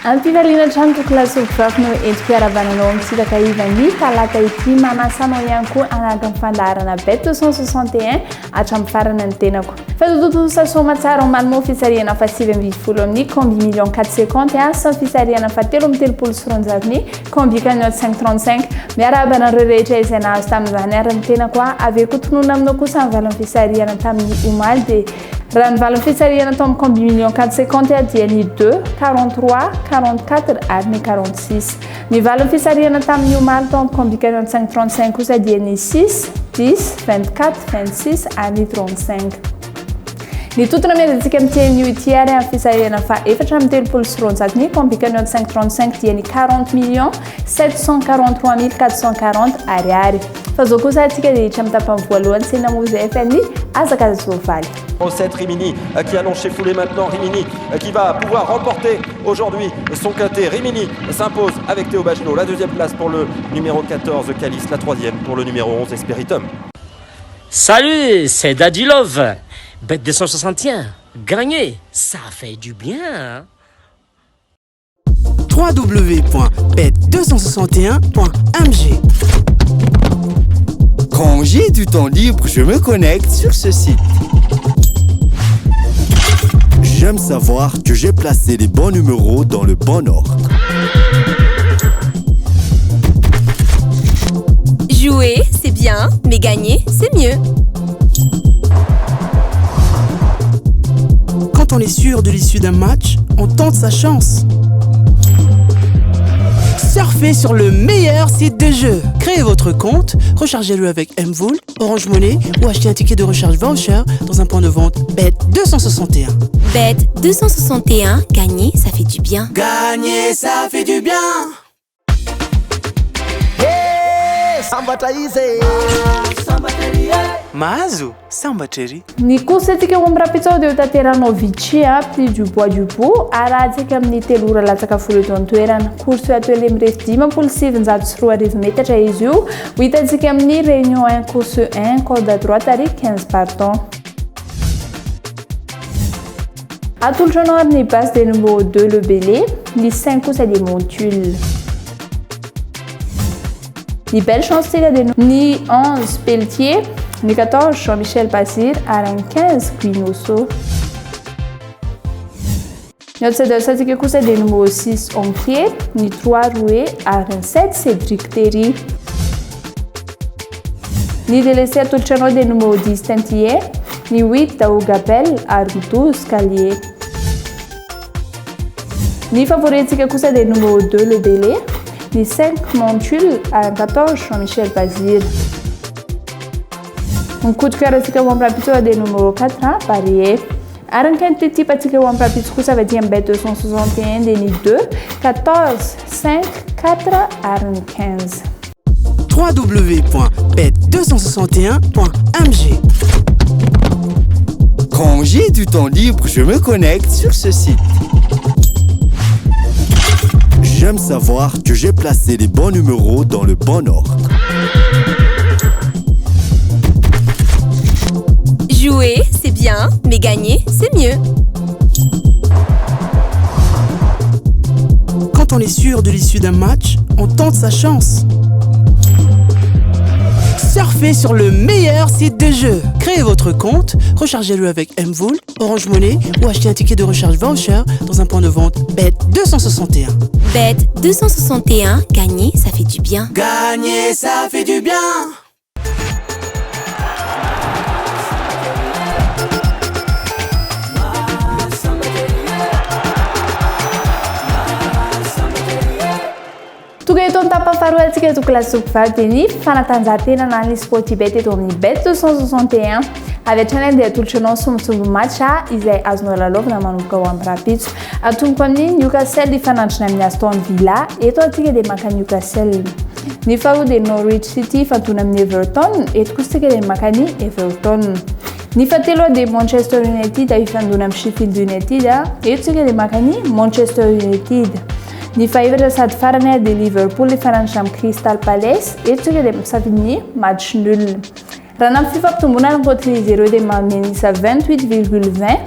Ampivaliana trano tokolasovako no entim-piarabananao amintsika ivany talata ity manasanao ihany koa anaky ny fandaharana bet 261 hatramin'ny farana ny tenako. Fatototo sasoma tsara ho manimo fisarihana fa 720 amin'ny combi million 450 sy fisarihana fa 1330 combi cagnotte 535 miarabana rehetra izay nahazo tamin'izany ary ny tenako avy kotonona aminao kosa ny valon'ny fisarihana tamin'ny omaly dia raha ny valon'ny fisarihana tao amin'ny combi million 450 dia ny 2 43 44 ary ny 46 ny valon'ny fisarihana tamin'ny omaly tao amin'ny combi cagnotte 535 kosa dia ny 6 10 24 26 ary ny 35 Ny totona miadantsika amin'ity ity ary amin'ny fisarihana fa 430 ny combi cagnotte 535 dia ny 40 millions 743 440 ariary. Fa zao kosa antsika dia hitra amin'ny tapany voalohany sena mozy FNI azakaza sovaly. 7 Rimini qui annonce chez Foulé maintenant. Rimini qui va pouvoir remporter aujourd'hui son quintet. Rimini s'impose avec Théo Bagenot. La deuxième place pour le numéro 14 Calice, la troisième pour le numéro 11 Espiritum. Salut, c'est Daddy Love. Bet 261, gagner, ça fait du bien. www.bet261.mg. Quand j'ai du temps libre, je me connecte sur ce site. J'aime savoir que j'ai placé les bons numéros dans le bon ordre. Jouer, c'est bien, mais gagner, c'est mieux. Quand on est sûr de l'issue d'un match, on tente sa chance. Surfez sur le meilleur site de jeu. Créez votre compte, rechargez-le avec Mvool, Orange Money ou achetez un ticket de recharge voucher dans un point de vente Bet 261. Bet 261, gagner, ça fait du bien. Gagner, ça fait du bien. Mahazo samba cherry. Ny kosa antsika ho mirapitsao dia tateranao Vichy prix du bois du bout arahantsika amin'ny 3 ora latsaka folo eto an-toerana course atelier mirefy 704 metatra izy io ho hitantsika amin'ny réunion 1 course 1 corde à droite ary 15 partants. Atolotranao ary ny base des numéro 2 le Bélé, ny 5 kosa dia Montule. Ny belle chance tsika dia ny 11 Pelletier, ny 14 Jean-Michel Basir ary ny 15 Guinoso. Ny adversaire kosa dia numéro 6 Ompier, ny 3 Rouet ary ny 7 Cédric Terry. Ny délaissé atolotranao dia numéro 10 Tintier, ny 8 Daougapel ary ny 12 Calier. Ny favoritsika kosa dia numéro 2 Le Bélé, ny 5 Montule ary ny 14 Jean-Michel Basir. Ny coup de cœur atsika ho am'rapitso dia numéro 4 Barrier. Ary ny quinte type atsika ho am'rapitso kosa avy aty amin'ny Bet 261 dia ny 2 14 5 4 ary ny 15. www.bet261.mg. Quand j'ai du temps libre, je me connecte sur ce site. J'aime savoir que j'ai placé les bons numéros dans le bon ordre. Jouer, c'est bien, mais gagner, c'est mieux. Quand on est sûr de l'issue d'un match, on tente sa chance. Surfez sur le meilleur site de jeu. Créez votre compte, rechargez-le avec Mvool, Orange Money ou achetez un ticket de recharge voucher dans un point de vente Bet 261. Bet 261, gagner, ça fait du bien. Gagner, ça fait du bien. Toga eto tapafaharoa antsika tokolasoko vary dia ny fanatanjahantena na ny sport bet eto amin'ny Bet 261 avy hatrany dia atolotranao somotsombo match izay azonao lalaovina manomboka ho amin'ny rapitso atomboka amin'ny Newcastle ifanandrina amin'ny Aston Villa eto antsika dia maka Newcastle. Ny faharoa dia Norwich City ifantona amin'ny Everton eto kosa tsika dia maka ny Everton. Ny fahatelo dia Manchester United ifandona amin'ny Sheffield United eto tsika dia maka ny Manchester United. Ny fahaefatra sady farany dia Liverpool ifanandrina amin'ny Crystal Palace eto tsika dia misafidy ny match nul. Raha nampy fifampitomboana ny côté 0 dia manenisa 28,20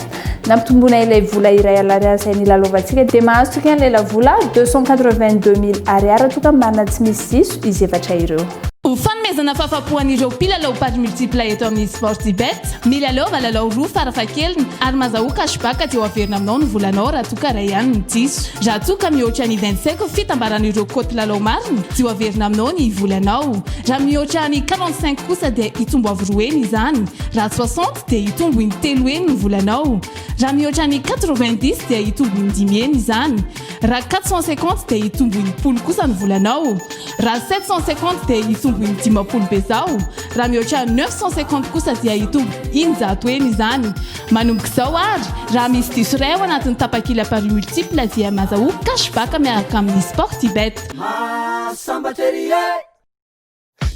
Nampitomboana ilay vola iray alariary izay nilalovantsika dia mahazo toka ilay vola 282 000 ariary toka marina tsy misy diso izy efatra ireo. Ho fanomezana fahafapohan'ireo mpilalao pady multipla eto amin'ny Sportybet, milalao valalao roa farafahakeliny ary mahazahoa cashback aty averina aminao ny volanao raha toa ka ray ihany ny diso. Raha toa ka mihoatra ny 25 fitambaran'ireo côte lalao marina dia averina aminao ny volanao. Raha mihoatra ny 45 kosa dia hitombo avy 2 izany. Raha 60 dia hitombo ny 3 ny volanao. Raha mihoatra ny 90 dia hitombo ny 10 izany. Raha 450 dia hitombo ny 10 kosa ny volanao. Raha 750 dia hitombo ny 10 bezao. Raha mihoatra 950 kosa dia hitombo 100 izany. Manomboka izao ary, raha misy diso iray ao anatin'ny tapakila pari multipla dia mahazahoa cashback miaraka amin'ny Sportybet.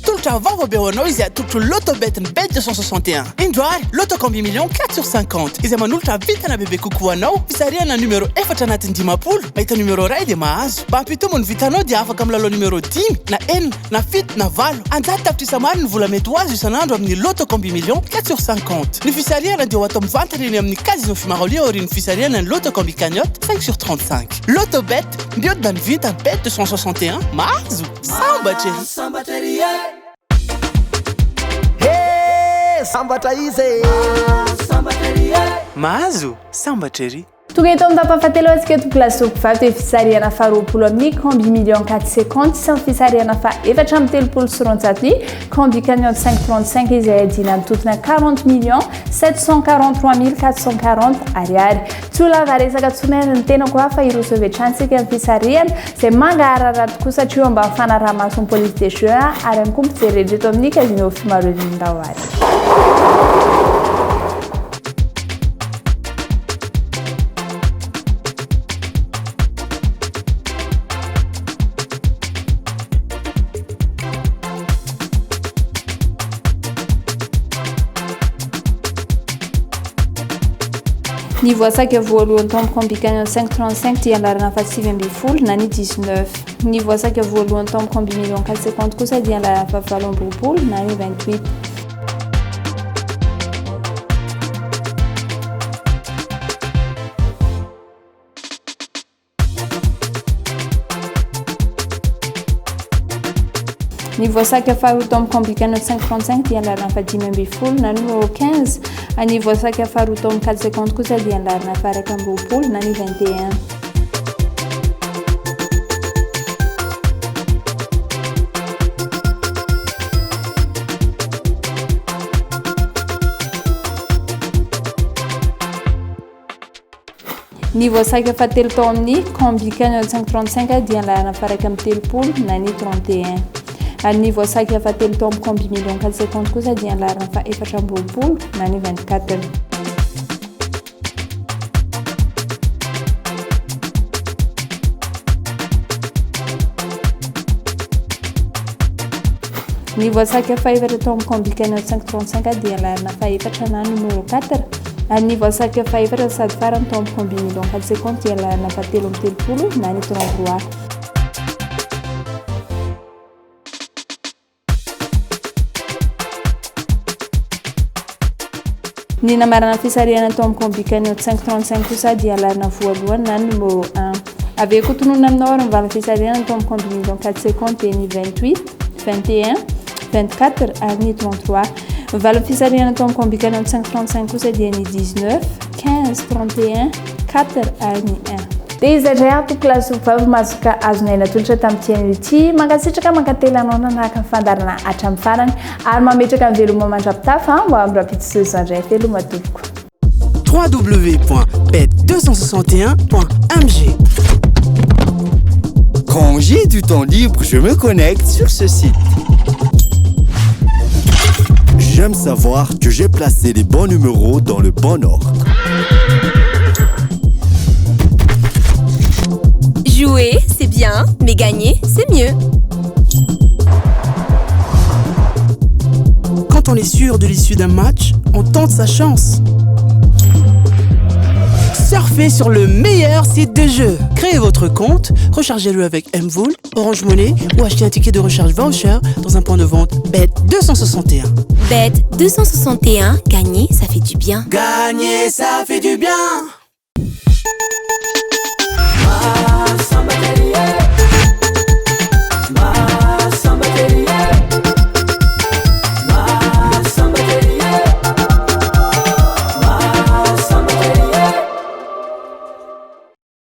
Tolotra vaovao be ho anao izy atolotro Lotobet ny Bet 261. Indroary, Loto Combi Million 4/50. Izay manolotra vitana bebe kokoa anao. Fisarihana numero 4 anatin'ny 10. Mahita numero iray dia mahazo. Mba hampitomo ny vitanao dia afaka milalao numero 10, na 1, na 7, na 8. Anjaty tapitrisa maro ny vola mety ho azo isan'andro amin'ny Loto Combi Million 4/50. Ny fisarihana dia ho atao mivantana eny amin'ny Casino Fimaroli aorian'ny fisarihana ny Loto Combi Cagnotte 5/35. Lotobet, mbiodina ny vinta Bet 261. Mahazo sambatry. Sambatra izy mahazo sambatra ery. Toga eto amin'ny tapafatelo antsika eto plasoko vavy dia fisarihana fa 20 amin'ny Combi Million 450 sy ny fisarihana fa 430 sy roanjato Combi Cagnotte 5/35 izay adina mitotona 40 millions 743 440 ariary. Tsy olona varesaka tsonera ny tena koa fa ireo sovetransika ny fisarihana izay mangarara tokoa satria mba fanaraha-mason'ny police de jeu ary ihany koa mijery eto amin'ny Casino Fimaroli Ndawary. Ny voasaka voalohany tamin'ny Combi Cagnotte 5/35 dia andarana fa 8 na ny 19. Ny voasaka voalohany tamin'ny Combi Million 450 kosa dia andarana fa 7 na ny 28. Ny voasaka faharoa tamin'ny Combi Cagnotte 5/35 dia andarana fa 5 na numero 15. Ny voasaka faharoa tamin'ny 450 kosa dia andarana fa 2 na ny 21. Ny voasaka fahatelo tao amin'ny Combi Cagnotte 5/35 dia andarana fa 3 na ny 31. Ny voasaka fahatelo tao amin'ny Combi Million 450 kosa dia andarana fa 4 na ny 24. Ny voasaka fahaefatra tao amin'ny Combi Cagnotte 5/35 dia andarana fa 4 na numero 4. Ny voasaka fahaefatra sady farany tao amin'ny Combi Million 450 dia andarana fa 3 na ny 33. Ny namarana fisarihana tao amin'ny Combi Cagnotte 5/35 kosa dia alarina voalohany na numero 1. Aveo kotonona aminao ary mivala fisarihana tao amin'ny Combi Million 450 dia ny 28, 21, 24 ary ny 33. Mivala fisarihana tao amin'ny Combi Cagnotte 5/35 kosa dia ny 19, 15, 31, 4 ary ny 1. Dia izay ato klasy vavy mazoka azonay natolotra tamin'ny ity mankasitraka mankatelanao nanaraka ny fandarana hatramin'ny farany ary mametraka ny veloma mandrapitafa mba amrapitsoizandray veloma tompoko. www.bet261.mg. Quand j'ai du temps libre, je me connecte sur ce site. J'aime savoir que j'ai placé les bons numéros dans le bon ordre. Jouer, c'est bien, mais gagner, c'est mieux. Quand on est sûr de l'issue d'un match, on tente sa chance. Surf parfait sur le meilleur site de jeu. Créez votre compte, rechargez-le avec Mvoul, Orange Money ou achetez un ticket de recharge voucher dans un point de vente Bet261. Bet261, gagner, ça fait du bien. Gagner, ça fait du bien.